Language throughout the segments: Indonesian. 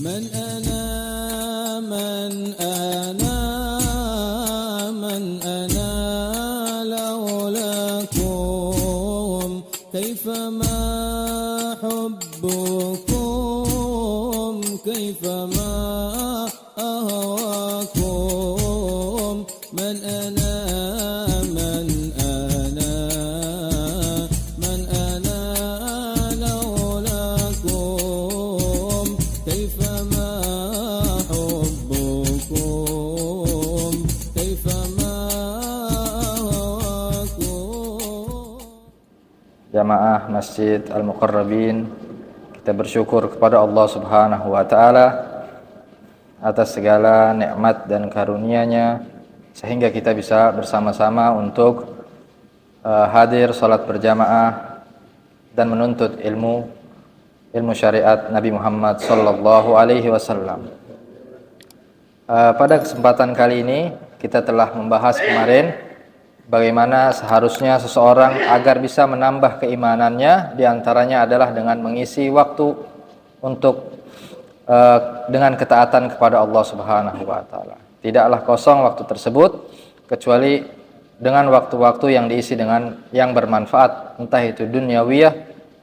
من أنا من أنا من أنا لولاكم كيفما حبكم كيفما أهواكم من أنا من أنا من أنا لولاكم كيفما حبكم كيفما أهواكم. Jamaah Masjid Al-Muqarrabin, kita bersyukur kepada Allah Subhanahu wa taala atas segala nikmat dan karunia-Nya sehingga kita bisa bersama-sama untuk hadir salat berjamaah dan menuntut ilmu syariat Nabi Muhammad sallallahu alaihi wasallam. Pada kesempatan kali ini kita telah membahas kemarin bagaimana seharusnya seseorang agar bisa menambah keimanannya, diantaranya adalah dengan mengisi waktu untuk dengan ketaatan kepada Allah Subhanahu wa taala. Tidaklah kosong waktu tersebut kecuali dengan waktu-waktu yang diisi dengan yang bermanfaat, entah itu dunyawiyah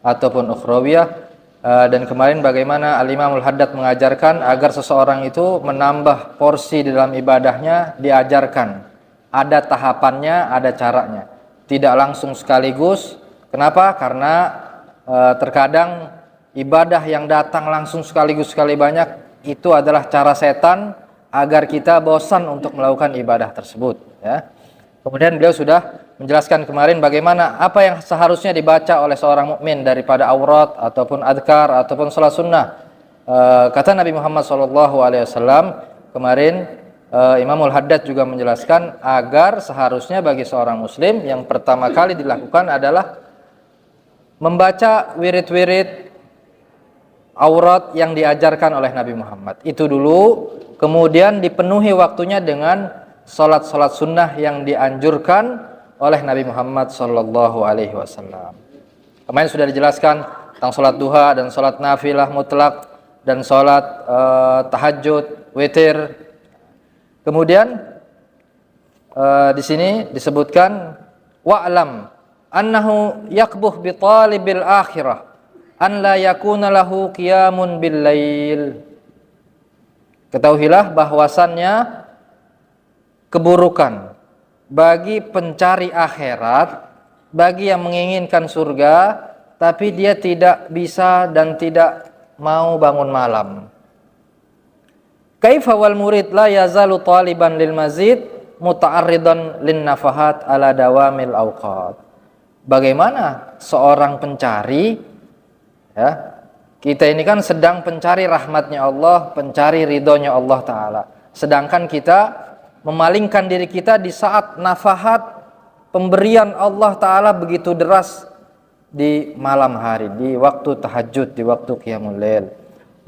ataupun ukhrawiyah. Dan kemarin bagaimana Al-Imamul Haddad mengajarkan agar seseorang itu menambah porsi di dalam ibadahnya, diajarkan. Ada tahapannya, ada caranya. Tidak langsung sekaligus. Kenapa? Karena terkadang ibadah yang datang langsung sekaligus sekali banyak itu adalah cara setan agar kita bosan untuk melakukan ibadah tersebut. Ya. Kemudian beliau sudah menjelaskan kemarin bagaimana apa yang seharusnya dibaca oleh seorang mukmin daripada aurat ataupun adkar ataupun salat sunnah. Kata Nabi Muhammad SAW kemarin, Imamul Haddad juga menjelaskan agar seharusnya bagi seorang muslim yang pertama kali dilakukan adalah membaca wirid-wirid aurat yang diajarkan oleh Nabi Muhammad. Itu dulu, kemudian dipenuhi waktunya dengan salat-salat sunnah yang dianjurkan oleh Nabi Muhammad sallallahu alaihi wasallam. Kemarin sudah dijelaskan tentang salat duha dan salat nafilah mutlak dan salat tahajud, witir. Kemudian di sini disebutkan wa'lam annahu yakbuh bi talibil akhirah an la yakuna lahu qiyamun bil lail. Ketahuilah bahwasannya keburukan bagi pencari akhirat, bagi yang menginginkan surga tapi dia tidak bisa dan tidak mau bangun malam. Kaifa wal murid la yazalu taliban lil mazid muta'arridan lin nafahat ala dawamil awqat. Bagaimana seorang pencari, ya, kita ini kan sedang pencari rahmatnya Allah, pencari ridhonya Allah Ta'ala, sedangkan kita memalingkan diri kita di saat nafahat pemberian Allah Ta'ala begitu deras di malam hari, di waktu tahajud, di waktu qiyamul lail.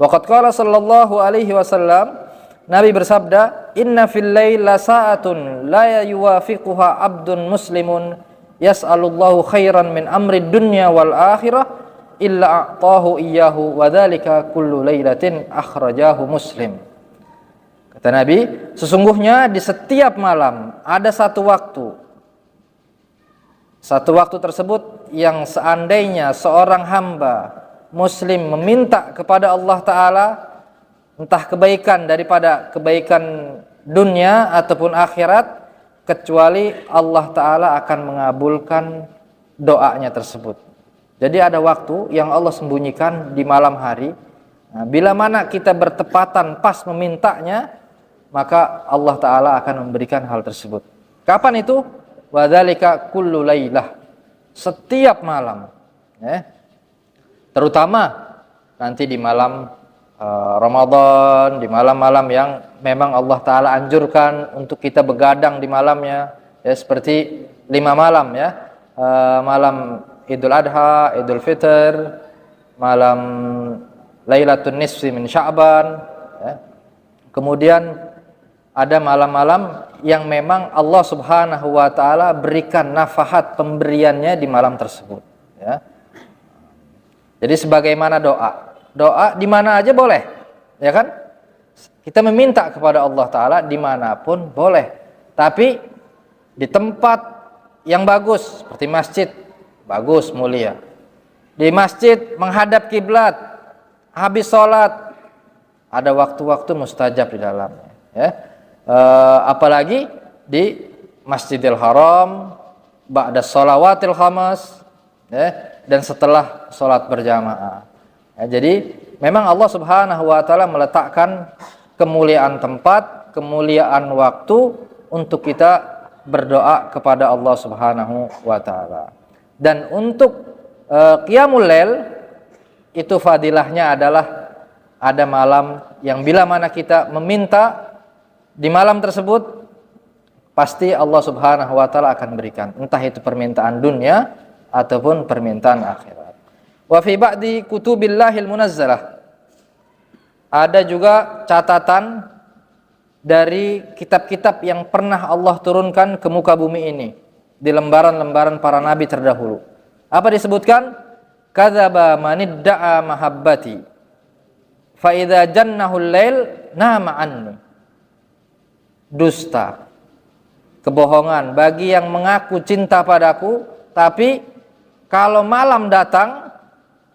Waqad qala sallallahu alaihi wasallam, Nabi bersabda, inna fil lail la sa'atun la yuwafiquha abdun muslimun yas'alullahu khairan min amri dunya wal akhirah illa a'tahu iyyahu wa dzalika kullu lailatin akhrajahu Muslim. Kata Nabi, sesungguhnya di setiap malam ada satu waktu. Satu waktu tersebut yang seandainya seorang hamba muslim meminta kepada Allah Ta'ala entah kebaikan daripada kebaikan dunia ataupun akhirat, kecuali Allah Ta'ala akan mengabulkan doanya tersebut. Jadi ada waktu yang Allah sembunyikan di malam hari. Nah, bila mana kita bertepatan pas memintanya, maka Allah Ta'ala akan memberikan hal tersebut. Kapan itu? Wa dzalika kullu lailah, setiap malam, ya. Terutama nanti di malam Ramadan, di malam-malam yang memang Allah Ta'ala anjurkan untuk kita begadang di malamnya, ya, seperti 5 malam, ya, malam Idul Adha, Idul Fitr, malam Lailatul Nisfi min Sya'ban, ya. Kemudian ada malam-malam yang memang Allah Subhanahu wa Ta'ala berikan nafahat pemberiannya di malam tersebut, ya. Jadi sebagaimana doa di mana aja boleh, ya kan? Kita meminta kepada Allah Ta'ala dimanapun boleh, tapi di tempat yang bagus seperti masjid, bagus, mulia. Di masjid menghadap kiblat, habis sholat, ada waktu-waktu mustajab di dalamnya, ya. Apalagi di Masjidil Haram, ba'da sholawatil khamas, ya, dan setelah sholat berjamaah. Ya, jadi memang Allah Subhanahu wa Ta'ala meletakkan kemuliaan tempat, kemuliaan waktu untuk kita berdoa kepada Allah Subhanahu wa Ta'ala. Dan untuk qiyamul lail itu fadilahnya adalah ada malam yang bila mana kita meminta di malam tersebut pasti Allah Subhanahu wa Ta'ala akan berikan, entah itu permintaan dunia ataupun permintaan akhirat. Wa fi ba'di kutubillahil munazzalah, ada juga catatan dari kitab-kitab yang pernah Allah turunkan ke muka bumi ini di lembaran-lembaran para nabi terdahulu. Apa disebutkan? Kadzaba manidda'a mahabbati fa idza jannahul lail nama anni. Dusta, kebohongan bagi yang mengaku cinta padaku, tapi kalau malam datang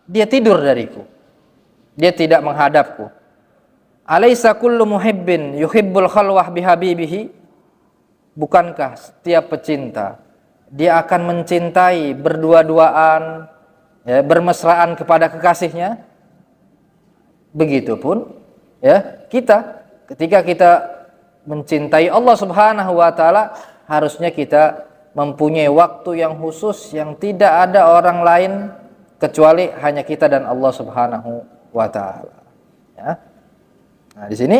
dia tidur dariku, dia tidak menghadapku. Alaysa kullu muhibbin yuhibbul khalwah bihabibihi? Bukankah setiap pecinta dia akan mencintai berdua-duaan, ya, bermesraan kepada kekasihnya? Begitupun ya kita, ketika kita mencintai Allah Subhanahu wa Ta'ala, harusnya kita mempunyai waktu yang khusus yang tidak ada orang lain kecuali hanya kita dan Allah Subhanahu wa Ta'ala, ya. Nah, di sini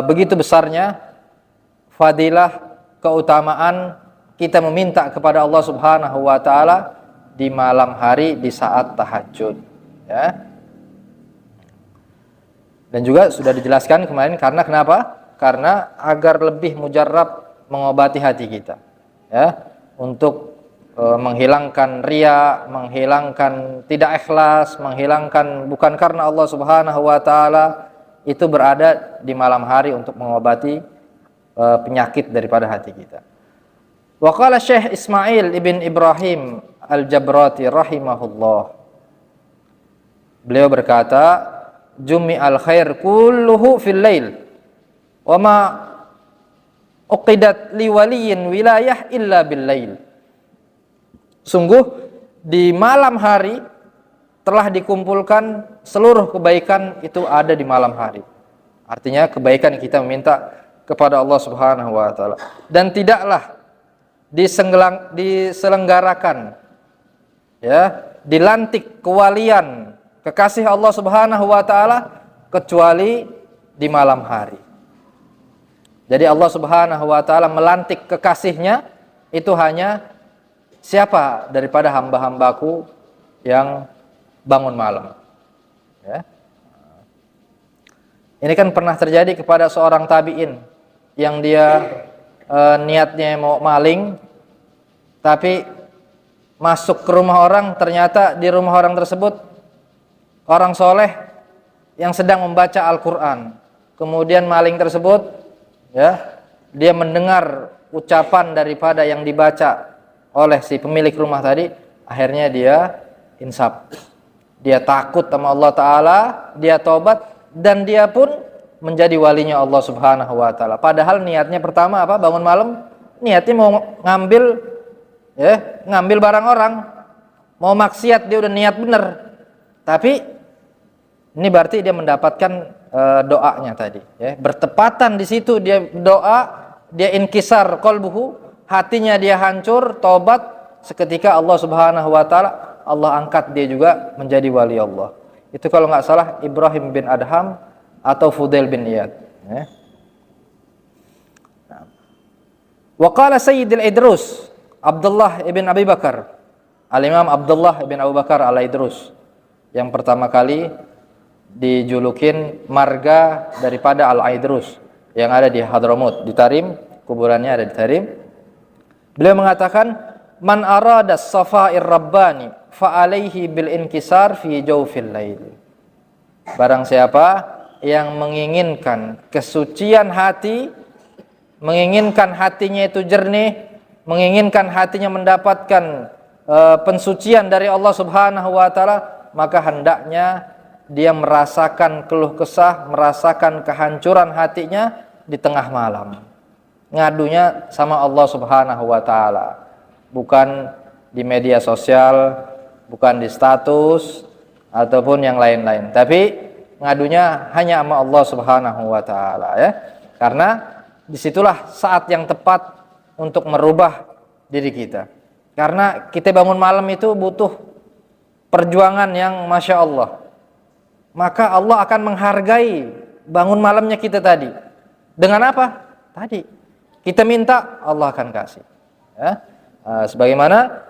begitu besarnya fadilah, keutamaan kita meminta kepada Allah Subhanahu wa Ta'ala di malam hari di saat tahajud, ya. Dan juga sudah dijelaskan kemarin, karena kenapa? Karena agar lebih mujarrab mengobati hati kita, ya, untuk menghilangkan riya, menghilangkan tidak ikhlas, menghilangkan bukan karena Allah Subhanahu wa Ta'ala, itu berada di malam hari untuk mengobati penyakit daripada hati kita. Wa qala Syekh Ismail ibn Ibrahim Al-Jabrati rahimahullah, beliau berkata, jumi'al khair kulluhu fil lail wa ma uqidat li waliyin wilayah illa bil lail. Sungguh di malam hari telah dikumpulkan seluruh kebaikan, itu ada di malam hari. Artinya kebaikan kita meminta kepada Allah Subhanahu wa Ta'ala, dan tidaklah diselenggarakan, ya, dilantik kewalian kekasih Allah Subhanahu wa Ta'ala kecuali di malam hari. Jadi Allah Subhanahu wa Ta'ala melantik kekasihnya itu hanya siapa daripada hamba-hambaku yang bangun malam, ya. Ini kan pernah terjadi kepada seorang tabi'in yang dia niatnya mau maling, tapi masuk ke rumah orang, ternyata di rumah orang tersebut orang soleh yang sedang membaca Al-Quran. Kemudian maling tersebut, ya, dia mendengar ucapan daripada yang dibaca oleh si pemilik rumah tadi, akhirnya dia insaf. Dia takut sama Allah Ta'ala, dia tobat, dan dia pun menjadi walinya Allah Subhanahu wa Ta'ala. Padahal niatnya pertama apa? Bangun malam, niatnya mau ngambil, ya, ngambil barang orang, mau maksiat, dia udah niat bener. Tapi ini berarti dia mendapatkan doanya tadi, ya. Bertepatan di situ dia doa, dia inkisar qalbuhu, hatinya dia hancur, tobat, seketika Allah Subhanahu wa Ta'ala, Allah angkat dia juga menjadi wali Allah. Itu kalau nggak salah Ibrahim bin Adham atau Fudail bin Iyad, ya. Wa qala Sayyidil Idrus Abdullah ibn Abi Bakar, Al-Imam Abdullah ibn Abu Bakar Al-Idrus, yang pertama kali dijulukin marga daripada Al-Idrus yang ada di Hadramut, di Tarim, kuburannya ada di Tarim. Beliau mengatakan, man arada as-safa'ir rabbani fa alaihi bil inkisar fi jawfil lail. Barang siapa yang menginginkan kesucian hati, menginginkan hatinya itu jernih, menginginkan hatinya mendapatkan pensucian dari Allah Subhanahu wa taala, maka hendaknya dia merasakan keluh kesah, merasakan kehancuran hatinya di tengah malam. Ngadunya sama Allah Subhanahu wa taala, bukan di media sosial, bukan di status ataupun yang lain-lain, tapi ngadunya hanya sama Allah Subhanahu wa taala, ya. Karena disitulah saat yang tepat untuk merubah diri kita. Karena kita bangun malam itu butuh perjuangan yang Masya Allah. Maka Allah akan menghargai bangun malamnya kita tadi. Dengan apa? Tadi kita minta, Allah akan kasih, ya. Sebagaimana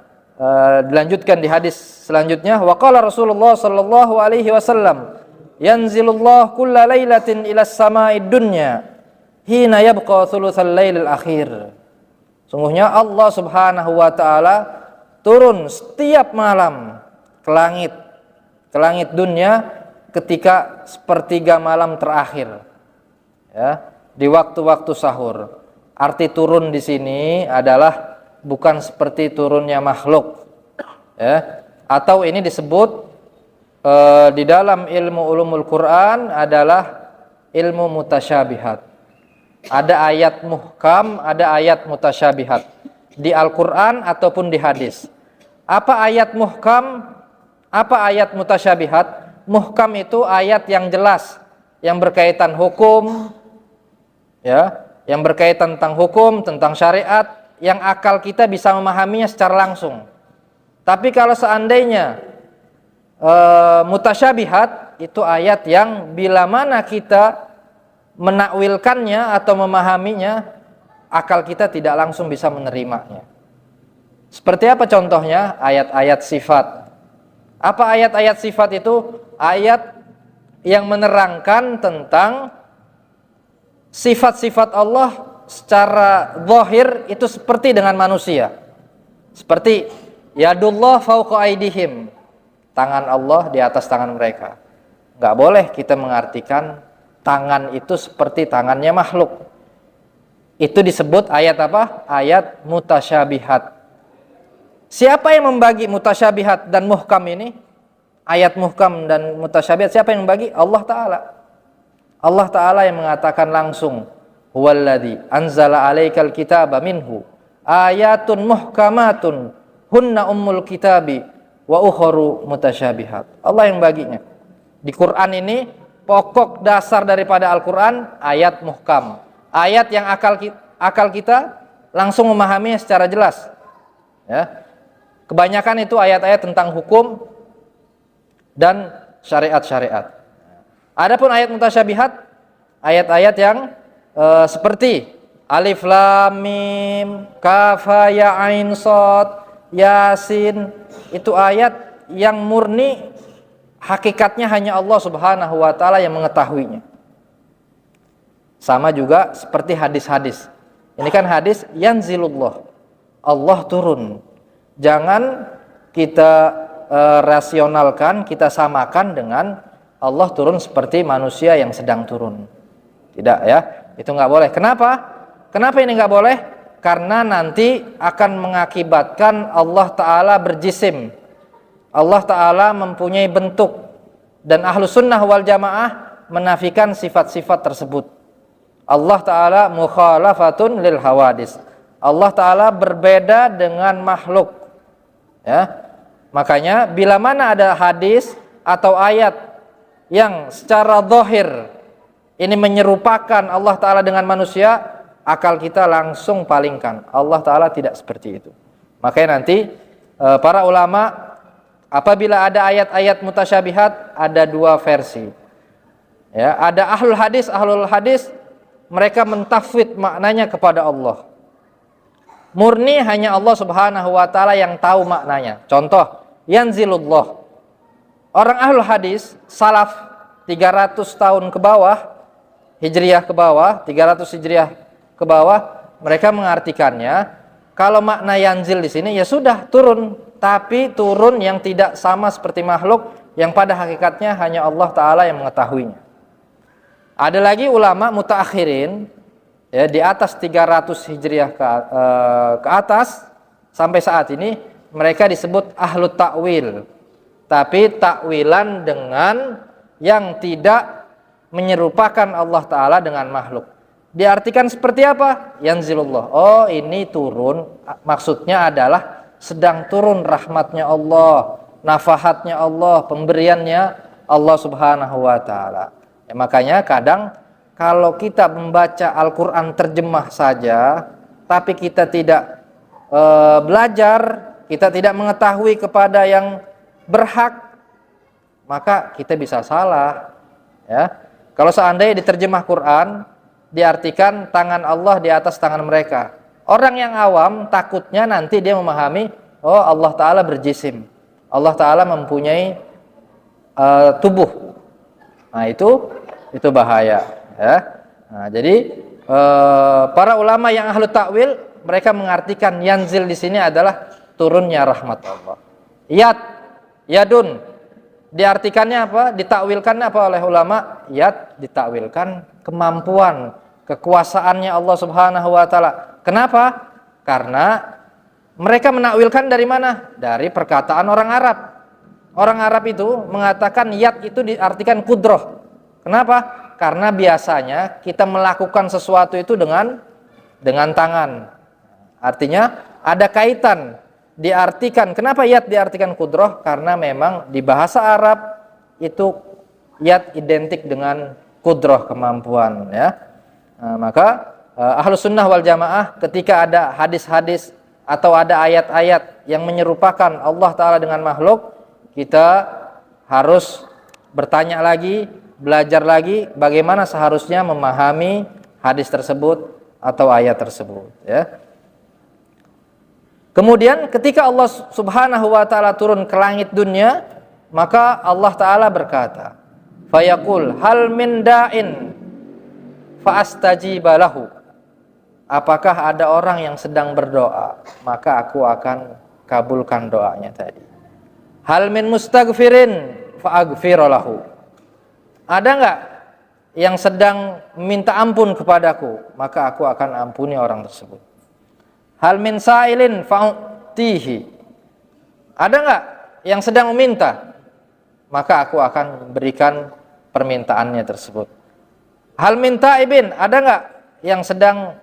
dilanjutkan di hadis selanjutnya, wa qala Rasulullah sallallahu alaihi wasallam, yanzilullah kulla lailatin ila sama'id dunya hina yabqa thulutsal lailil akhir. Sungguhnya Allah Subhanahu wa taala turun setiap malam ke langit dunia ketika sepertiga malam terakhir, ya, di waktu-waktu sahur. Arti turun di sini adalah bukan seperti turunnya makhluk, ya. Atau ini disebut di dalam ilmu ulumul Quran adalah ilmu mutasyabihat. Ada ayat muhkam, ada ayat mutasyabihat di Al-Quran ataupun di hadis. Apa ayat muhkam? Apa ayat mutasyabihat? Muhkam itu ayat yang jelas, yang berkaitan hukum, ya, yang berkaitan tentang hukum, tentang syariat, yang akal kita bisa memahaminya secara langsung. Tapi kalau seandainya mutasyabihat, itu ayat yang bila mana kita menakwilkannya atau memahaminya, akal kita tidak langsung bisa menerimanya. Seperti apa contohnya? Ayat-ayat sifat. Apa ayat-ayat sifat itu? Ayat yang menerangkan tentang sifat-sifat Allah secara zahir itu seperti dengan manusia. Seperti yadullah fauqa aidihim, tangan Allah di atas tangan mereka. Nggak boleh kita mengartikan tangan itu seperti tangannya makhluk. Itu disebut ayat apa? Ayat mutasyabihat. Siapa yang membagi mutasyabihat dan muhkam ini? Ayat muhkam dan mutasyabihat, siapa yang membagi? Allah Ta'ala. Allah Ta'ala yang mengatakan langsung, huwallazi anzala alaikal kitaba minhu ayatun muhkamatun hunna ummul kitabi wa ukharu mutasyabihat. Allah yang baginya. Di Quran ini pokok dasar daripada Al-Quran ayat muhkam, ayat yang akal kita langsung memahaminya secara jelas, ya. Kebanyakan itu ayat-ayat tentang hukum dan syariat-syariat. Adapun ayat mutasyabihat, ayat-ayat yang seperti Alif Lam Mim, Kaf Ha Ya Ain Shad, Yasin, itu ayat yang murni hakikatnya hanya Allah Subhanahu wa taala yang mengetahuinya. Sama juga seperti hadis-hadis. Ini kan hadis yanzilullah, Allah turun. Jangan kita rasionalkan, kita samakan dengan Allah turun seperti manusia yang sedang turun. Tidak, ya, itu nggak boleh. Kenapa? Kenapa ini nggak boleh? Karena nanti akan mengakibatkan Allah Ta'ala berjisim. Allah Ta'ala mempunyai bentuk. Dan Ahlus Sunnah wal Jamaah menafikan sifat-sifat tersebut. Allah Ta'ala mukhalafatun lil hawadis. Allah Ta'ala berbeda dengan makhluk, ya. Makanya bila mana ada hadis atau ayat yang secara zahir ini menyerupakan Allah Ta'ala dengan manusia, akal kita langsung palingkan. Allah Ta'ala tidak seperti itu. Makanya nanti para ulama apabila ada ayat-ayat mutasyabihat, ada dua versi, ya. Ada ahlul hadis mereka mentafwid maknanya kepada Allah. Murni hanya Allah Subhanahu wa taala yang tahu maknanya. Contoh, yanzilullah. Orang ahlul hadis salaf 300 tahun ke bawah, Hijriah ke bawah, 300 Hijriah ke bawah, mereka mengartikannya kalau makna yanzil di sini ya sudah turun, tapi turun yang tidak sama seperti makhluk yang pada hakikatnya hanya Allah Ta'ala yang mengetahuinya. Ada lagi ulama mutaakhirin, ya, di atas 300 Hijriah ke atas sampai saat ini, mereka disebut ahlu takwil, tapi takwilan dengan yang tidak menyerupakan Allah Ta'ala dengan makhluk. Diartikan seperti apa? Yanzilullah. Oh, ini turun, maksudnya adalah sedang turun rahmatnya Allah, nafahatnya Allah, pemberiannya Allah Subhanahu wa Ta'ala. Ya, makanya kadang kalau kita membaca Al-Quran terjemah saja, tapi kita tidak belajar, kita tidak mengetahui kepada yang berhak, maka kita bisa salah. Ya, kalau seandainya diterjemah Quran, diartikan tangan Allah di atas tangan mereka, orang yang awam takutnya nanti dia memahami, oh Allah Ta'ala berjisim, Allah Ta'ala mempunyai tubuh. Nah itu bahaya, ya. Nah, jadi para ulama yang ahlu takwil, mereka mengartikan yanzil di sini adalah turunnya rahmat Allah. Yadun diartikannya apa? Ditakwilkannya apa oleh ulama? Yad ditakwilkan kemampuan, kekuasaannya Allah Subhanahu wa Ta'ala. Kenapa? Karena mereka menakwilkan dari mana? Dari perkataan orang Arab. Orang Arab itu mengatakan yad itu diartikan kudroh. Kenapa? Karena biasanya kita melakukan sesuatu itu dengan tangan. Artinya ada kaitan. Diartikan, kenapa yad diartikan kudroh? Karena memang di bahasa Arab itu yad identik dengan kudroh, kemampuan, ya. Nah, maka Ahlus Sunnah wal Jamaah ketika ada hadis-hadis atau ada ayat-ayat yang menyerupakan Allah Ta'ala dengan makhluk, kita harus bertanya lagi, belajar lagi bagaimana seharusnya memahami hadis tersebut atau ayat tersebut, ya. Kemudian ketika Allah Subhanahu wa Ta'ala turun ke langit dunia, maka Allah Ta'ala berkata, fayaqul hal min da'in fa'astajiba lahu. Apakah ada orang yang sedang berdoa, maka aku akan kabulkan doanya tadi. Hal min mustaghfirin fa'aghfira lahu. Ada enggak yang sedang minta ampun kepadaku, maka aku akan ampuni orang tersebut. Hal min sa'ilin fa'utihi. Ada enggak yang sedang meminta, maka aku akan berikan permintaannya tersebut. Hal min ta'ibin, ada enggak yang sedang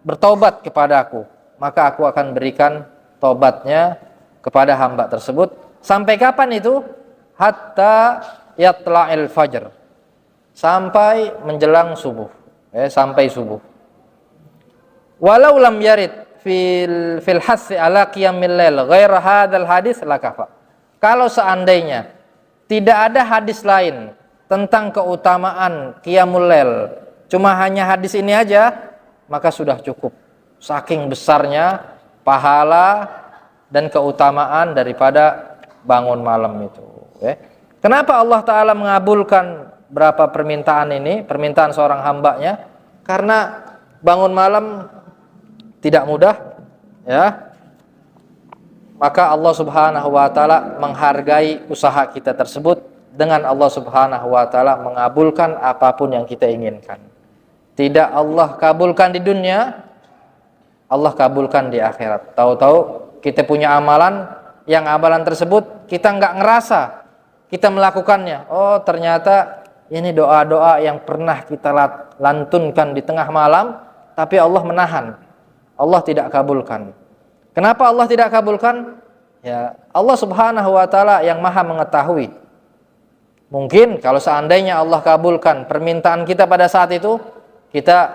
bertobat kepada aku, maka aku akan berikan tobatnya kepada hamba tersebut. Sampai kapan itu? Hatta yatla'il fajr, sampai menjelang subuh, sampai subuh. Walau lam yarid fil hassi ala qiyamil lail ghaira hadzal hadis lakafa. Kalau seandainya tidak ada hadis lain tentang keutamaan qiyamul lail, cuma hanya hadis ini aja, maka sudah cukup. Saking besarnya pahala dan keutamaan daripada bangun malam itu. Kenapa Allah Ta'ala mengabulkan berapa permintaan ini, permintaan seorang hambanya? Karena bangun malam tidak mudah, ya. Maka Allah Subhanahu wa Ta'ala menghargai usaha kita tersebut dengan Allah Subhanahu wa Ta'ala mengabulkan apapun yang kita inginkan. Tidak Allah kabulkan di dunia, Allah kabulkan di akhirat. Tahu-tahu kita punya amalan, yang amalan tersebut kita nggak ngerasa kita melakukannya. Oh, ternyata ini doa-doa yang pernah kita lantunkan di tengah malam, tapi Allah menahan. Allah tidak kabulkan. Kenapa Allah tidak kabulkan? Ya, Allah Subhanahu wa Ta'ala yang Maha mengetahui. Mungkin kalau seandainya Allah kabulkan permintaan kita pada saat itu, kita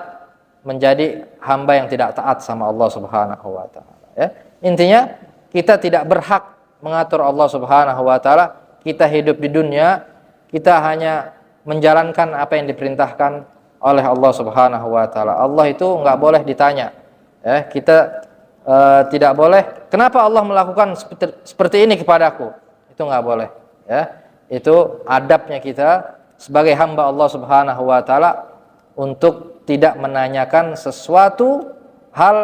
menjadi hamba yang tidak taat sama Allah Subhanahu wa Ta'ala, ya. Intinya kita tidak berhak mengatur Allah Subhanahu wa Ta'ala. Kita hidup di dunia, kita hanya menjalankan apa yang diperintahkan oleh Allah Subhanahu wa Ta'ala. Allah itu nggak boleh ditanya. Kita tidak boleh, kenapa Allah melakukan seperti ini kepadaku? Itu nggak boleh, ya. Itu adabnya kita sebagai hamba Allah Subhanahu wa Ta'ala untuk tidak menanyakan sesuatu hal,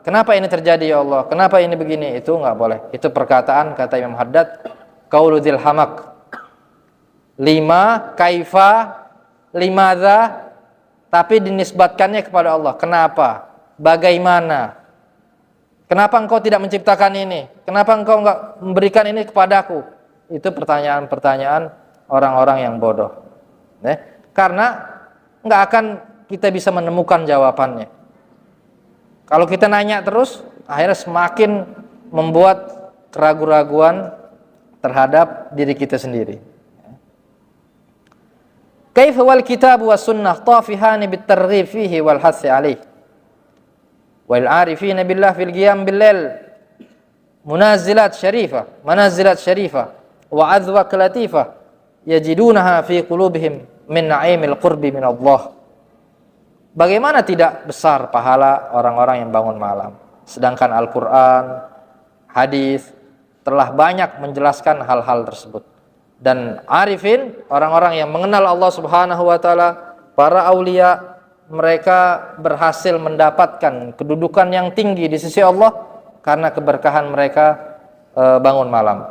kenapa ini terjadi ya Allah, kenapa ini begini, itu nggak boleh. Itu perkataan kata Imam Haddad, qauludil hamak, lima kaifa limadza tapi dinisbatkannya kepada Allah. Kenapa? Bagaimana? Kenapa engkau tidak menciptakan ini? Kenapa engkau enggak memberikan ini kepadaku? Itu pertanyaan-pertanyaan orang-orang yang bodoh. Karena enggak akan kita bisa menemukan jawabannya. Kalau kita nanya terus, akhirnya semakin membuat keraguan-raguan terhadap diri kita sendiri. Kaifa wal kitab was sunnah tafihani bitarghib fihi wal hathi alaih. Wal arifina billah fil qiyam bil lail munazilat syarifah wa azwaq latifah yajidunaha fi qulubihim min na'imil qurbi min Allah. Bagaimana tidak besar pahala orang-orang yang bangun malam, sedangkan Al-Qur'an, hadis telah banyak menjelaskan hal-hal tersebut. Dan arifin, orang-orang yang mengenal Allah Subhanahu wa taala, para aulia, mereka berhasil mendapatkan kedudukan yang tinggi di sisi Allah karena keberkahan mereka bangun malam.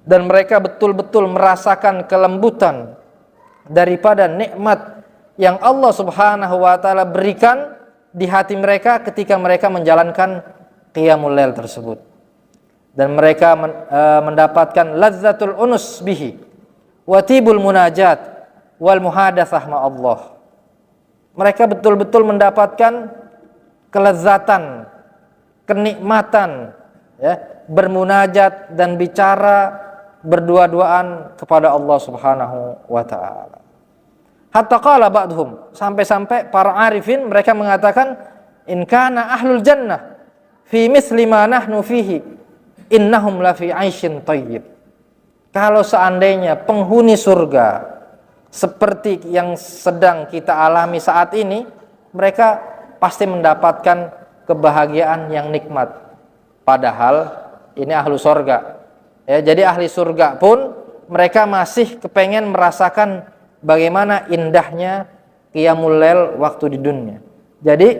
Dan mereka betul-betul merasakan kelembutan daripada nikmat yang Allah Subhanahu wa taala berikan di hati mereka ketika mereka menjalankan qiyamul lail tersebut. Dan mereka mendapatkan lazzatul unus bihi wa tibul munajat wal muhadatsah ma Allah. Mereka betul-betul mendapatkan kelezatan, kenikmatan, ya, bermunajat dan bicara berdua-duaan kepada Allah Subhanahu wa taala. Hatta qala ba'dhum, sampai-sampai para arifin mereka mengatakan, in kana ahlul jannah fi misli ma nahnu fihi innahum la fi 'aisyin thayyib. Kalau seandainya penghuni surga seperti yang sedang kita alami saat ini, mereka pasti mendapatkan kebahagiaan yang nikmat. Padahal ini ahlu surga. Ya, jadi ahli surga pun mereka masih kepengen merasakan bagaimana indahnya qiyamul lail waktu di dunia. Jadi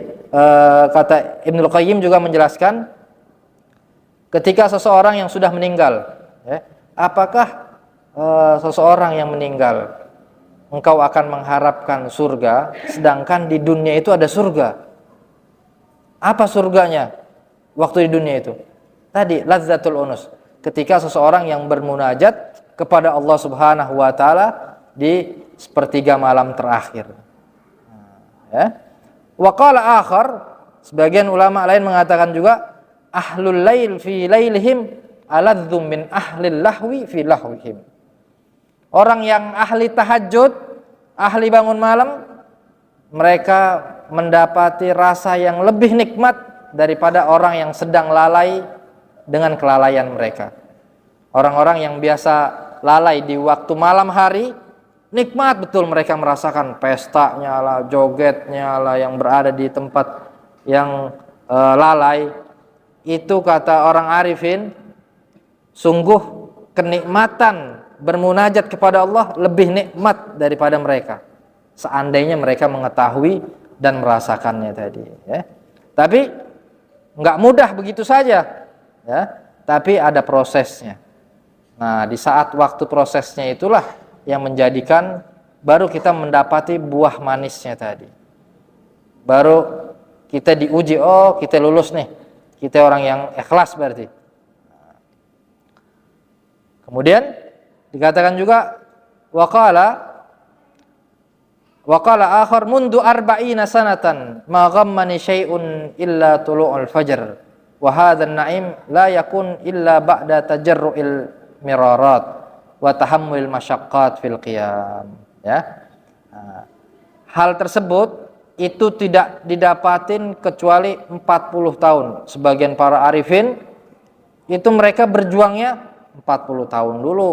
kata Ibnul Qayyim juga menjelaskan, ketika seseorang yang sudah meninggal, ya, apakah seseorang yang meninggal engkau akan mengharapkan surga, sedangkan di dunia itu ada surga? Apa surganya waktu di dunia itu? Tadi lazzatul unus, ketika seseorang yang bermunajat kepada Allah Subhanahu wa taala di sepertiga malam terakhir. Ya. Wa qala akhar, sebagian ulama lain mengatakan juga, ahlul lail fi lailihim aladzum min ahlil lahwi fi lahwihim. Orang yang ahli tahajud, ahli bangun malam, mereka mendapati rasa yang lebih nikmat daripada orang yang sedang lalai dengan kelalaian mereka. Orang-orang yang biasa lalai di waktu malam hari, nikmat betul mereka merasakan pestanya lah, jogetnya lah, yang berada di tempat yang lalai. Itu kata orang arifin, sungguh kenikmatan bermunajat kepada Allah lebih nikmat daripada mereka, seandainya mereka mengetahui dan merasakannya tadi, ya. Tapi nggak mudah begitu saja, ya. Tapi ada prosesnya. Nah, di saat waktu prosesnya itulah yang menjadikan baru kita mendapati buah manisnya tadi. Baru kita diuji, oh kita lulus nih, kita orang yang ikhlas berarti. Kemudian dikatakan juga waqala akhar mundu arba'ina sanatan ma ghammani syai'un illa tulu'ul fajr wa hadzal na'im la yakun illa ba'da tajarru'il mirarat wa tahammul masyaqqat fil qiyam, ya. Hal tersebut itu tidak didapatin kecuali 40 tahun. Sebagian para arifin itu mereka berjuangnya 40 tahun dulu,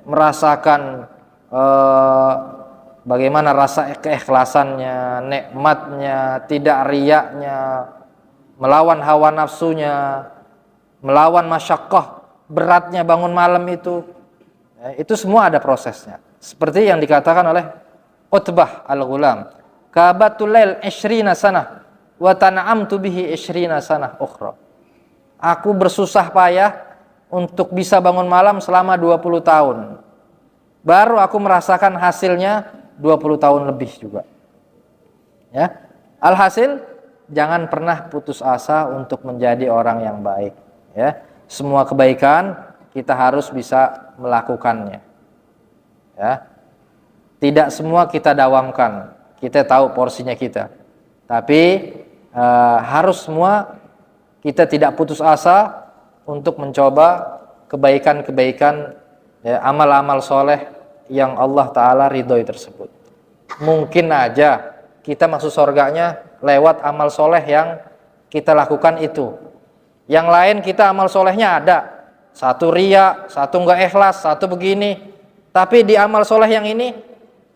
merasakan bagaimana rasa keikhlasannya, nikmatnya, tidak riyaknya, melawan hawa nafsunya, melawan masyaqqah, beratnya bangun malam itu. Itu semua ada prosesnya. Seperti yang dikatakan oleh Utbah Al-Ghulam, kabatul lail 20 sanah wa tana'amtu bihi 20 sanah ukhra. Aku bersusah payah untuk bisa bangun malam selama 20 tahun. Baru aku merasakan hasilnya 20 tahun lebih juga. Ya. Alhasil jangan pernah putus asa untuk menjadi orang yang baik, ya. Semua kebaikan kita harus bisa melakukannya. Ya. Tidak semua kita dawamkan. Kita tahu porsinya kita. Tapi harus semua kita tidak putus asa untuk mencoba kebaikan-kebaikan, ya, amal-amal soleh yang Allah Ta'ala ridhoi tersebut. Mungkin aja kita masuk surganya lewat amal soleh yang kita lakukan itu. Yang lain kita amal solehnya ada, satu riya, satu enggak ikhlas, satu begini. Tapi di amal soleh yang ini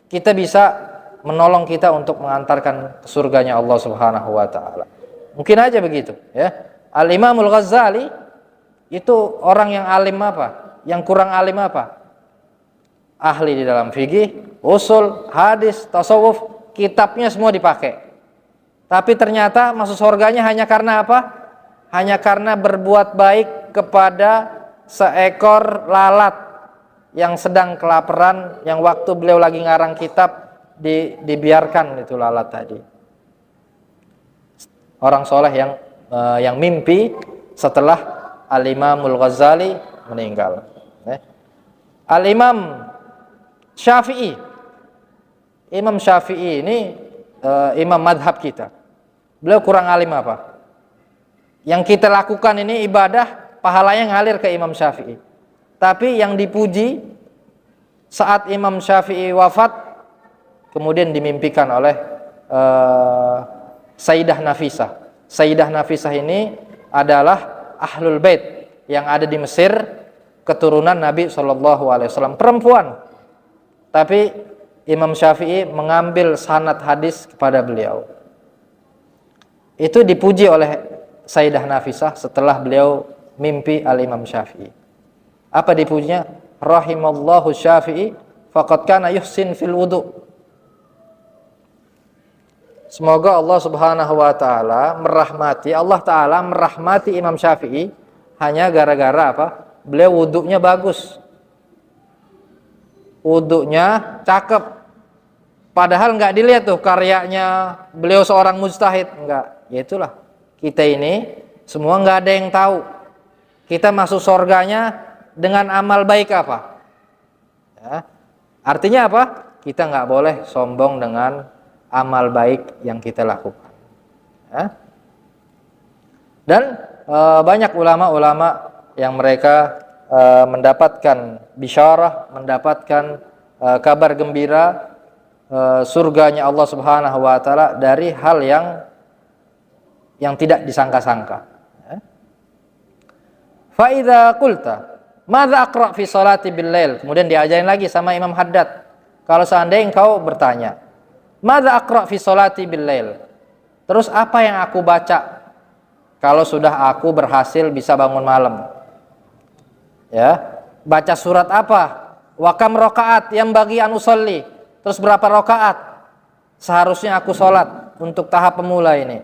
kita bisa menolong kita untuk mengantarkan ke surganya Allah Subhanahu wa Ta'ala. Mungkin aja begitu, ya. Al-Imamul Ghazali itu orang yang alim apa? Yang kurang alim apa? Ahli di dalam fikih, usul, hadis, tasawuf. Kitabnya semua dipakai. Tapi ternyata masuk surganya hanya karena apa? Hanya karena berbuat baik kepada seekor lalat yang sedang kelaparan, yang waktu beliau lagi ngarang kitab dibiarkan itu lalat tadi. Orang soleh yang mimpi setelah Al-Imamul Ghazali meninggal. Al-Imam Syafi'i. Imam Syafi'i ini imam madhab kita. Beliau kurang alim apa? Yang kita lakukan ini ibadah, pahalanya ngalir ke Imam Syafi'i. Tapi yang dipuji saat Imam Syafi'i wafat, kemudian dimimpikan oleh Sayyidah Nafisah. Sayyidah Nafisah ini adalah Ahlul Bait yang ada di Mesir, keturunan Nabi SAW, perempuan. Tapi Imam Syafi'i mengambil sanad hadis kepada beliau. Itu dipuji oleh Sayyidah Nafisah setelah beliau mimpi Al-Imam Syafi'i. Apa dipujinya? Rahimallahu Syafi'i faqad kana yuhsin fil wudu. Semoga Allah Subhanahu wa Ta'ala merahmati Imam Syafi'i hanya gara-gara apa? Beliau wudunya bagus. Wudunya cakep. Padahal nggak dilihat tuh karyanya beliau seorang mujtahid, enggak. Ya itulah, kita ini semua nggak ada yang tahu. Kita masuk surganya dengan amal baik apa? Ya. Artinya apa? Kita nggak boleh sombong dengan amal baik yang kita lakukan. Ya. Dan banyak ulama-ulama yang mereka mendapatkan bisyarah, mendapatkan kabar gembira surganya Allah Subhanahu wa Ta'ala dari hal yang tidak disangka-sangka. Fa idza qulta madza aqra fi sholati bil lail, kemudian diajarin lagi sama Imam Haddad, kalau seandainya engkau bertanya madza aqra fi sholati bil lail, terus apa yang aku baca kalau sudah aku berhasil bisa bangun malam, ya, baca surat apa, wa kam rakaat yang bagi an usolli, terus berapa rakaat seharusnya aku sholat untuk tahap pemula ini.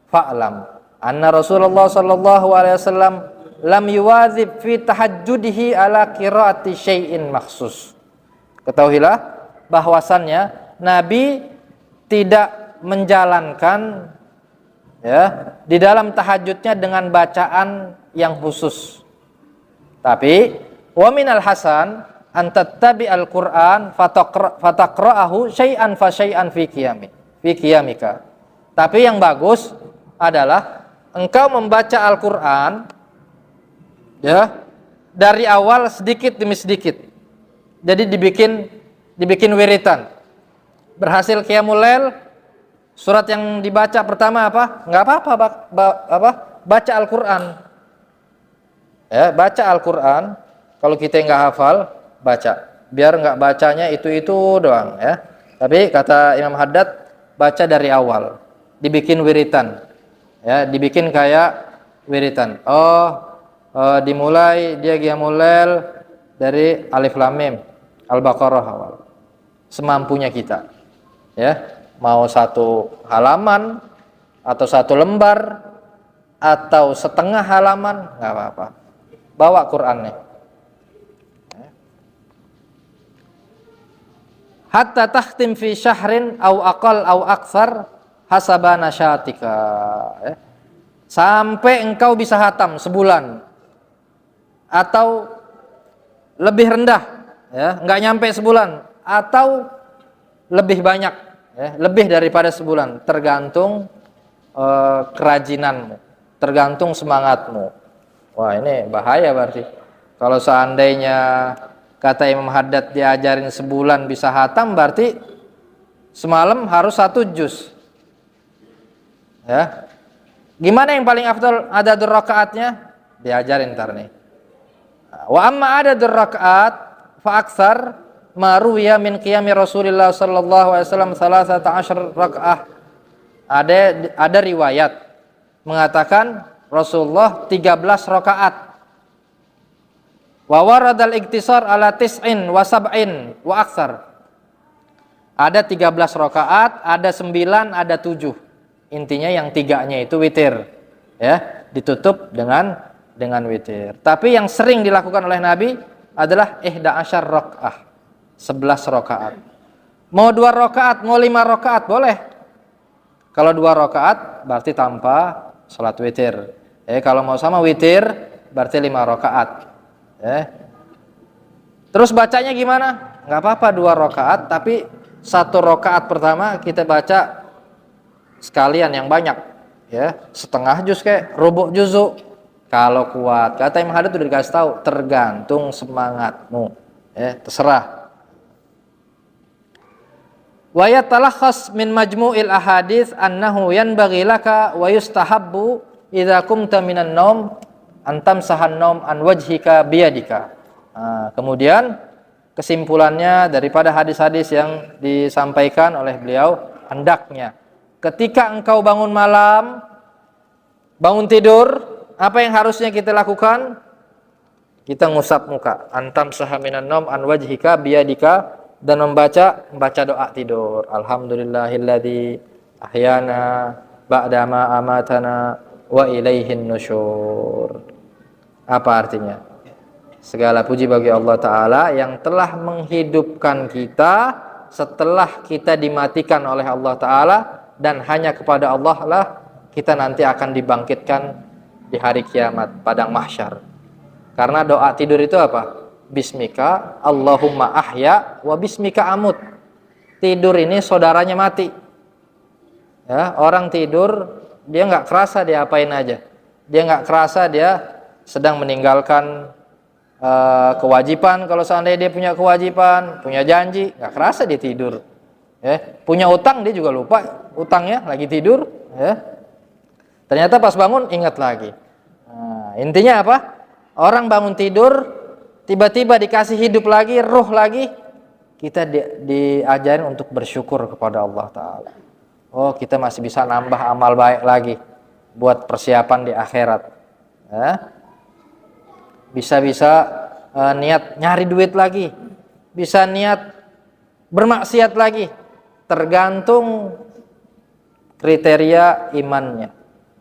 Fa'lam anna Rasulullah sallallahu alaihi wasallam lam yuwadzib fi tahajjudihi ala qiraati syai'in makhsus. Ketahuilah bahwasannya Nabi tidak menjalankan, ya, di dalam tahajudnya dengan bacaan yang khusus. Tapi wa minal hasan an tattabi al-Qur'an fataqra'ahu syai'an fa syai'an fi qiyamika. Tapi yang bagus adalah engkau membaca Al-Qur'an, ya, dari awal sedikit demi sedikit. Jadi dibikin wiritan. Berhasil qiyamul lail, surat yang dibaca pertama apa? Enggak apa-apa, baca Al-Qur'an. Ya, baca Al-Qur'an. Kalau kita enggak hafal, baca. Biar enggak bacanya itu doang, ya. Tapi kata Imam Haddad, baca dari awal. Dibikin wiritan. Ya, dibikin kayak wiritan. Dimulai dia qiyamul lail dari Alif Lam Mim, Al-Baqarah awal. Semampunya kita. Ya, mau satu halaman atau satu lembar atau setengah halaman, nggak apa-apa. Bawa Qur'annya. hatta tahtim fi syahrin au aqal au aktsar hasaba nasyatika. Ya. Sampai engkau bisa hatam sebulan atau lebih rendah, ya, nggak nyampe sebulan atau lebih banyak, ya, lebih daripada sebulan, tergantung kerajinanmu, tergantung semangatmu. Wah, ini bahaya berarti. Kalau seandainya kata Imam Haddad diajarin sebulan bisa hatam, berarti semalam harus 1 juz. Ya. Gimana yang paling afdal adadur rakaatnya? Diajarin ntar nih. Wa amma adadur rakaat fa aksar ma ruwiya min qiyami Rasulillah sallallahu alaihi wasallam 13 rakaah. Ada riwayat mengatakan Rasulullah 13 rakaat. Wa waradal iktisar ala tis'in wa sab'in wa aksar. Ada 13 rakaat, ada 9, ada 7. Intinya yang 3-nya itu witir. Ya, ditutup dengan witir. Tapi yang sering dilakukan oleh Nabi adalah 11 rakaat. 11 rakaat. Mau 2 rakaat, mau 5 rakaat boleh. Kalau 2 rakaat berarti tanpa salat witir. Kalau mau sama witir berarti 5 rakaat. Terus bacanya gimana? Nggak apa-apa 2 rakaat, tapi 1 rakaat pertama kita baca sekalian yang banyak, ya, setengah juz kayak rubu' juzu. Kalau kuat, kata Imam Haddad udah dikasih tahu, tergantung semangatmu, ya, terserah. Wa yatalakhas min majmu'il ahadits annahu yanbaghi laka wa yustahabbu idza qumta minan naum an tamsahan naum an wajhika biyadika. Kemudian kesimpulannya daripada hadis-hadis yang disampaikan oleh beliau, hendaknya ketika engkau bangun malam, bangun tidur, apa yang harusnya kita lakukan? Kita ngusap muka, antam sahaminan naum an wajhika biyadika, dan membaca doa tidur. Alhamdulillahilladzi ahyana ba'dama amatana wa ilaihin nusyur. Apa artinya? Segala puji bagi Allah Ta'ala yang telah menghidupkan kita setelah kita dimatikan oleh Allah Ta'ala, dan hanya kepada Allah lah kita nanti akan dibangkitkan di hari kiamat, padang mahsyar. Karena doa tidur itu apa? Bismika Allahumma ahya wa bismika amut. Tidur ini saudaranya mati. Ya, orang tidur dia nggak kerasa dia apain aja. Dia nggak kerasa dia sedang meninggalkan kewajiban. Kalau seandainya dia punya kewajiban, punya janji, nggak kerasa dia tidur. Ya, punya utang dia juga lupa utangnya, lagi tidur. Ya. Ternyata pas bangun ingat lagi. Nah, intinya apa? Orang bangun tidur, tiba-tiba dikasih hidup lagi, ruh lagi, kita diajarin untuk bersyukur kepada Allah Ta'ala. Oh, kita masih bisa nambah amal baik lagi buat persiapan di akhirat. Ya. Bisa-bisa niat nyari duit lagi, bisa niat bermaksiat lagi, tergantung kriteria imannya,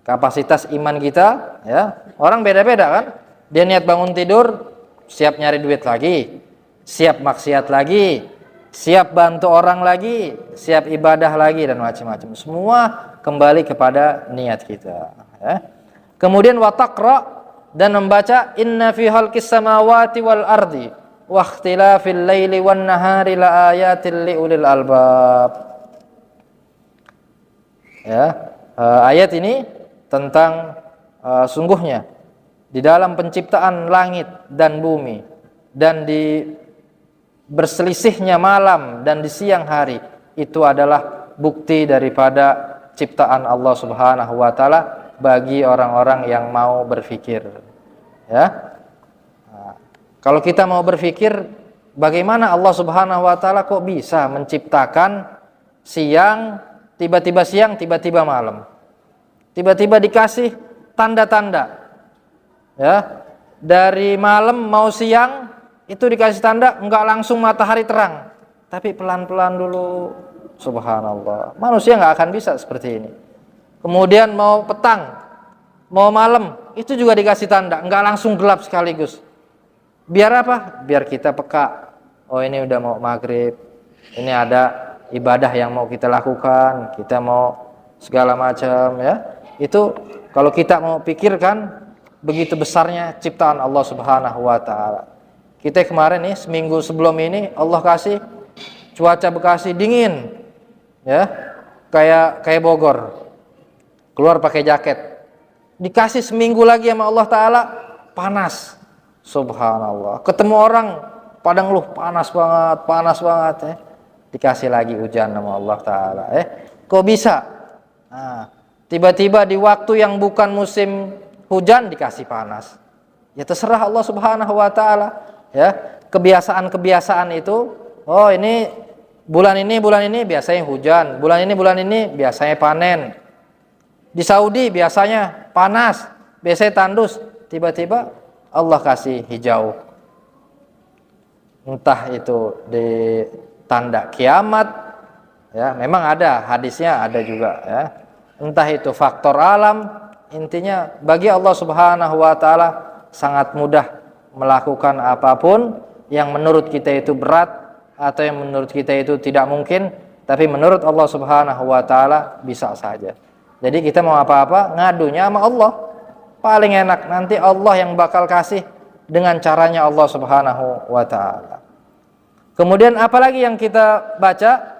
kapasitas iman kita. Ya, orang beda-beda kan. Dia niat bangun tidur, siap nyari duit lagi, siap maksiat lagi, siap bantu orang lagi, siap ibadah lagi, dan macam-macam. Semua kembali kepada niat kita. Ya. Kemudian wataqra, dan membaca inna fi khalqis samawati wal ardi wa ikhtilafil laili wan nahari la ayatil liulil albab. Ya, ayat ini tentang sungguhnya di dalam penciptaan langit dan bumi dan di berselisihnya malam dan di siang hari, itu adalah bukti daripada ciptaan Allah Subhanahu wa taala bagi orang-orang yang mau berfikir. Ya. Nah, kalau kita mau berfikir, bagaimana Allah Subhanahu wa taala kok bisa menciptakan siang, tiba-tiba siang, tiba-tiba malam. Tiba-tiba dikasih tanda-tanda. Ya. Dari malam mau siang itu dikasih tanda, enggak langsung matahari terang, tapi pelan-pelan dulu. Subhanallah. Manusia enggak akan bisa seperti ini. Kemudian mau petang, mau malam, itu juga dikasih tanda, enggak langsung gelap sekaligus. Biar apa? Biar kita peka. Oh, ini udah mau maghrib, Ini ada ibadah yang mau kita lakukan, kita mau segala macam ya. Itu kalau kita mau pikirkan begitu besarnya ciptaan Allah Subhanahu wa taala. Kita kemarin nih seminggu sebelum ini Allah kasih cuaca Bekasi dingin. Ya. Kayak Bogor. Keluar pakai jaket. Dikasih seminggu lagi sama Allah taala panas. Subhanallah. Ketemu orang pada ngeluh panas banget ya. Dikasih lagi hujan sama Allah taala. Kok bisa? Nah, tiba-tiba di waktu yang bukan musim hujan dikasih panas. Ya terserah Allah Subhanahu wa taala, ya. Kebiasaan-kebiasaan itu, oh ini bulan ini biasanya hujan, bulan ini biasanya panen. Di Saudi biasanya panas, biasanya tandus, tiba-tiba Allah kasih hijau. Entah itu di tanda kiamat, ya, memang ada hadisnya, ada juga ya. Entah itu faktor alam, intinya bagi Allah Subhanahu wa taala sangat mudah melakukan apapun yang menurut kita itu berat atau yang menurut kita itu tidak mungkin, tapi menurut Allah Subhanahu wa taala bisa saja. Jadi kita mau apa-apa ngadunya sama Allah. Paling enak nanti Allah yang bakal kasih dengan caranya Allah Subhanahu wa taala. Kemudian apalagi yang kita baca,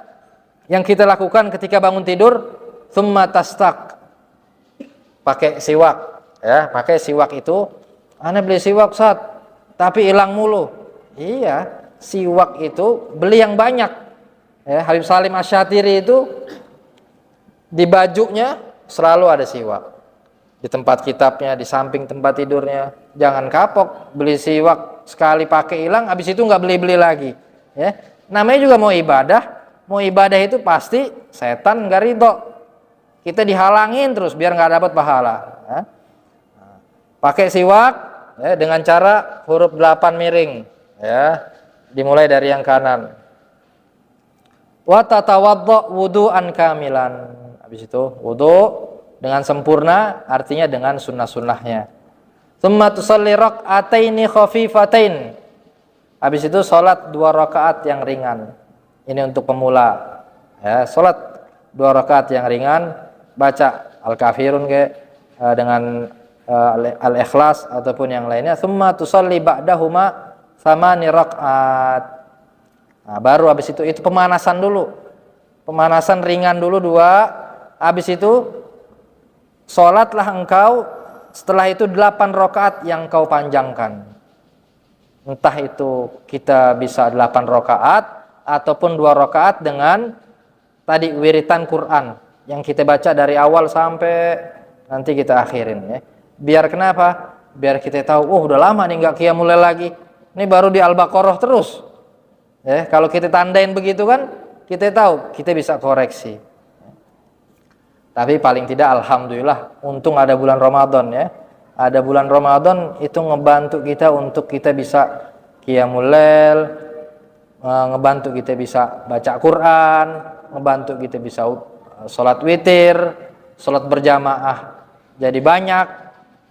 yang kita lakukan ketika bangun tidur, tsumma tastaq. Pakai siwak, ya, pakai siwak itu. Ana beli siwak, Ustaz, tapi hilang mulu. Iya, siwak itu beli yang banyak. Ya, Habib Salim Asy-Syatiri itu di bajunya selalu ada siwak. Di tempat kitabnya, di samping tempat tidurnya. Jangan kapok, beli siwak sekali pakai hilang, habis itu nggak beli-beli lagi. Ya, namanya juga mau ibadah itu pasti setan nggak ridho. Kita dihalangin terus biar nggak dapat pahala. Ya. Pakai siwak ya, dengan cara huruf 8 miring. Ya, dimulai dari yang kanan. Wa tatawaddo wudu'an kamilan. Habis itu wudu dengan sempurna, artinya dengan sunnah-sunnahnya. Tsumma tusalli rak'ataini khafifatain. Habis itu sholat 2 rakaat yang ringan. Ini untuk pemula. Ya, sholat 2 rakaat yang ringan, baca Al-Kafirun dengan Al-Ikhlas ataupun yang lainnya. Tsumma tusalli ba'dahuma 8 rakaat. Nah, baru habis itu pemanasan dulu. Pemanasan ringan dulu 2. Habis itu sholatlah engkau, setelah itu 8 rakaat yang kau panjangkan. Entah itu kita bisa 8 rakaat ataupun 2 rakaat dengan tadi wiritan Quran yang kita baca dari awal sampai nanti kita akhirin ya. Biar kenapa? Biar kita tahu, udah lama nih nggak qiyamul lail lagi. Ini baru di Al-Baqarah terus. Ya, kalau kita tandain begitu kan, kita tahu, kita bisa koreksi. Tapi paling tidak alhamdulillah untung ada bulan Ramadan ya. Ada bulan Ramadan itu ngebantu kita untuk kita bisa qiyamul lail, ngebantu kita bisa baca Quran, ngebantu kita bisa sholat witir, sholat berjamaah. Jadi banyak.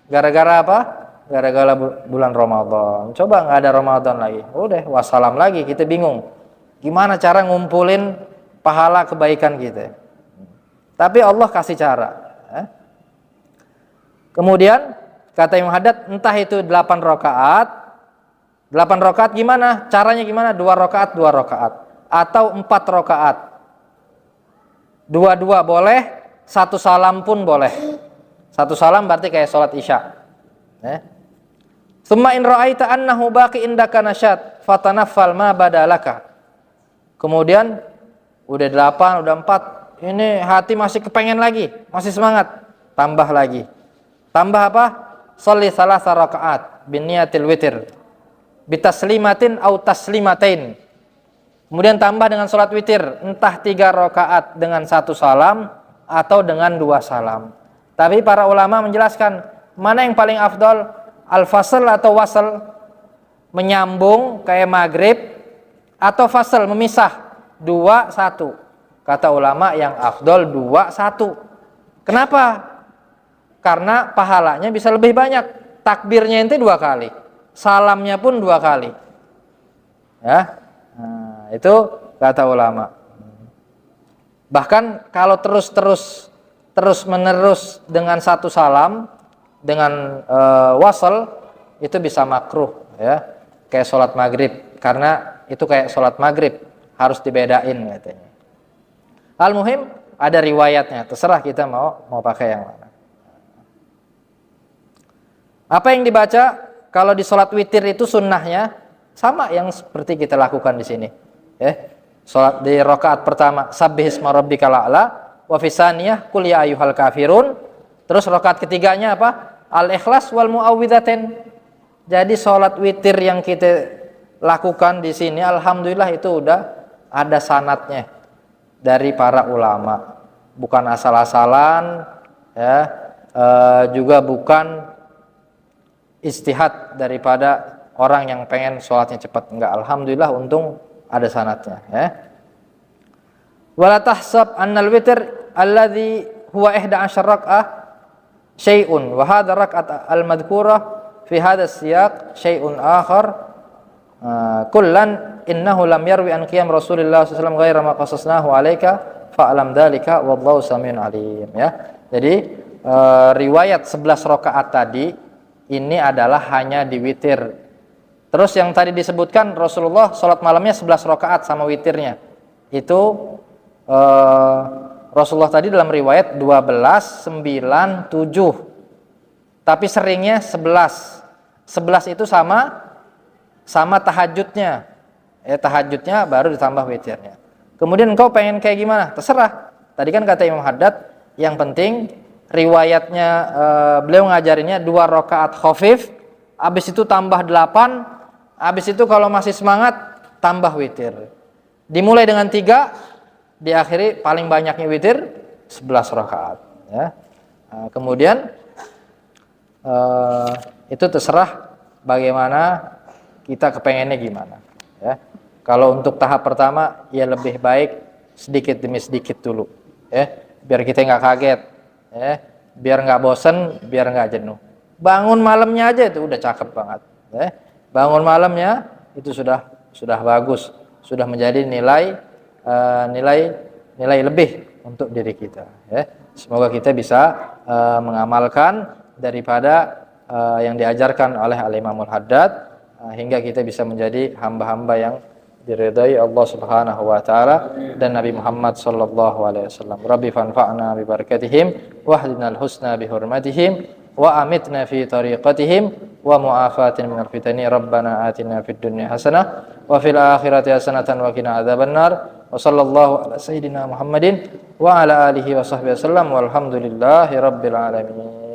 Gara-gara apa? Gara-gara bulan Ramadan. Coba nggak ada Ramadan lagi, udah wassalam lagi, kita bingung. Gimana cara ngumpulin pahala kebaikan kita? Tapi Allah kasih cara. Kemudian kata Imam Haddad, entah itu 8 rakaat. 8 rakaat gimana? Caranya gimana? 2 rakaat, 2 rakaat. Atau 4 rakaat. 2 boleh, 1 salam pun boleh. 1 salam berarti kayak sholat isya. Tsumma in ra'aita annahu baqi indaka nasyat fatanaffal ma badalaka. Kemudian udah 8, udah 4. Ini hati masih kepengen lagi, masih semangat. Tambah lagi. Tambah apa? Sholli 3 rakaat biniyatil witir. Bitaslimatin au taslimatain. Kemudian tambah dengan sholat witir, entah 3 rakaat dengan 1 salam atau dengan 2 salam. Tapi para ulama menjelaskan mana yang paling afdol, al-fasl atau wasl, menyambung kayak maghrib, atau fasl memisah 2-1. Kata ulama yang afdol 2-1. Kenapa? Karena pahalanya bisa lebih banyak. Takbirnya itu 2 kali, salamnya pun 2 kali. Ya, nah, itu kata ulama. Bahkan kalau terus menerus dengan satu salam dengan wasal itu bisa makruh ya, kayak sholat maghrib, karena itu kayak sholat maghrib harus dibedain katanya. Al-muhim ada riwayatnya, terserah kita mau pakai yang mana. Apa yang dibaca kalau di sholat witir itu sunnahnya sama yang seperti kita lakukan di sini. Sholat di rakaat pertama sabbihisma rabbikal a'la, wa fi tsaniyah qul ya ayyuhal kafirun. Terus rakaat ketiganya apa? Al-ikhlas wal muawwidzatain. Jadi sholat witir yang kita lakukan di sini alhamdulillah itu udah ada sanadnya dari para ulama. Bukan asal-asalan ya, juga bukan istihad daripada orang yang pengen sholatnya cepat, enggak. Alhamdulillah untung ada sanadnya ya. Wala tahsab annal witr alladhi huwa 11 rak'ah syai'un wa hadha rak'at al-madhkurah fi hadha siyaq syai'un akhar kullan innahu lam yarwi an qiyam Rasulullah sallallahu alaihi wasallam ghaira ma qasasnahu alayka fa'lam dzalika wallahu samiun alim ya. Jadi riwayat 11 rakaat tadi ini adalah hanya di witir. Terus yang tadi disebutkan Rasulullah sholat malamnya 11 rakaat sama witirnya. Itu Rasulullah tadi dalam riwayat 12, 9, 7. Tapi seringnya 11. 11 itu sama tahajudnya. Tahajudnya baru ditambah witirnya. Kemudian engkau pengen kayak gimana? Terserah. Tadi kan kata Imam Haddad, yang penting riwayatnya beliau ngajarinnya 2 rakaat khafif, habis itu tambah 8, habis itu kalau masih semangat tambah witir. Dimulai dengan 3, diakhiri paling banyaknya witir 11 rakaat ya. Kemudian itu terserah bagaimana kita kepengennya gimana ya. Kalau untuk tahap pertama ya lebih baik sedikit demi sedikit dulu ya, biar kita nggak kaget. Biar nggak bosen, biar nggak jenuh. Bangun malamnya aja itu udah cakep banget. Bangun malamnya itu sudah bagus, sudah menjadi nilai lebih untuk diri kita. Semoga kita bisa mengamalkan daripada yang diajarkan oleh Al-Imamul Haddad hingga kita bisa menjadi hamba-hamba yang diridai Allah Subhanahu wa taala dan Nabi Muhammad sallallahu alaihi wasallam. Rabbi fanfa'na bi barakatihim wahdinal husna bi hurmatihim wa amitna fi tariqatihim wa mu'afatin minal fitani. Rabbana atina fid dunya hasanah wa fil akhirati hasanatan wa qina adzabannar. Wa sallallahu ala sayyidina Muhammadin wa ala alihi wa sahbihi wasallam walhamdulillahi rabbil alamin.